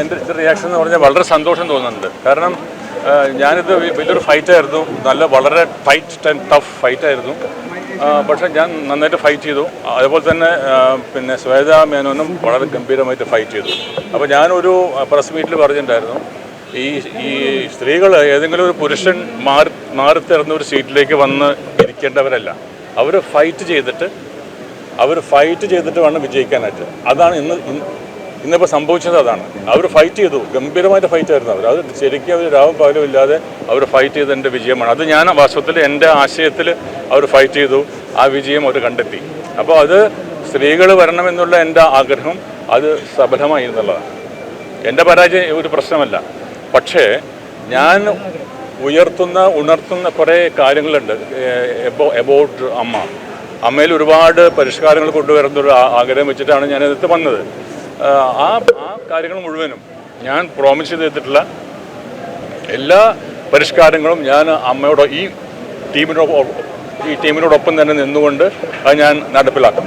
എൻ്റെ റിയാക്ഷൻ എന്ന് പറഞ്ഞാൽ വളരെ സന്തോഷം തോന്നുന്നുണ്ട്. കാരണം ഞാനിത് വലിയൊരു ഫൈറ്റായിരുന്നു, വളരെ ടൈറ്റ് ആൻഡ് ടഫ് ഫൈറ്റായിരുന്നു. പക്ഷേ ഞാൻ നന്നായിട്ട് ഫൈറ്റ് ചെയ്തു. അതുപോലെ തന്നെ പിന്നെ ശ്വേത മേനോനും വളരെ ഗംഭീരമായിട്ട് ഫൈറ്റ് ചെയ്തു. അപ്പോൾ ഞാനൊരു പ്രസ് മീറ്റിൽ പറഞ്ഞിട്ടുണ്ടായിരുന്നു, ഈ സ്ത്രീകൾ ഏതെങ്കിലും ഒരു പുരുഷൻ മാറിത്തരുന്ന ഒരു സീറ്റിലേക്ക് വന്ന് ഇരിക്കേണ്ടവരല്ല. അവർ ഫൈറ്റ് ചെയ്തിട്ട് വേണം വിജയിക്കാനായിട്ട്. അതാണ് ഇന്നിപ്പോൾ സംഭവിച്ചത്. അതാണ് അവർ ഫൈറ്റ് ചെയ്തു, ഗംഭീരമായിട്ട് ഫൈറ്റ് ആയിരുന്നു അവർ. അത് ശരിക്കും അവർ രാവും പകലും ഇല്ലാതെ അവർ ഫൈറ്റ് ചെയ്തതിൻ്റെ വിജയമാണ്. അത് ഞാൻ വാസ്തവത്തിൽ എൻ്റെ ആശയത്തിൽ അവർ ഫൈറ്റ് ചെയ്തു, ആ വിജയം അവർ കണ്ടെത്തി. അപ്പോൾ അത് സ്ത്രീകൾ വരണമെന്നുള്ള എൻ്റെ ആഗ്രഹം അത് സഫലമായി എന്നുള്ളതാണ്. എൻ്റെ പരാജയം ഒരു പ്രശ്നമല്ല. പക്ഷേ ഞാൻ ഉണർത്തുന്ന കുറേ കാര്യങ്ങളുണ്ട് എബൌട്ട് അമ്മയിൽ ഒരുപാട് പരിഷ്കാരങ്ങൾ കൊണ്ടുവരുന്നൊരു ആഗ്രഹം വെച്ചിട്ടാണ് ഞാനിത് വന്നത്. ആ കാര്യങ്ങൾ മുഴുവനും ഞാൻ പ്രോമിസ് ചെയ്തിട്ടുള്ള എല്ലാ പരിഷ്കാരങ്ങളും ഞാൻ അമ്മയോട് ഈ ടീമിനോടൊപ്പം തന്നെ നിന്നുകൊണ്ട് അത് ഞാൻ നടപ്പിലാക്കും.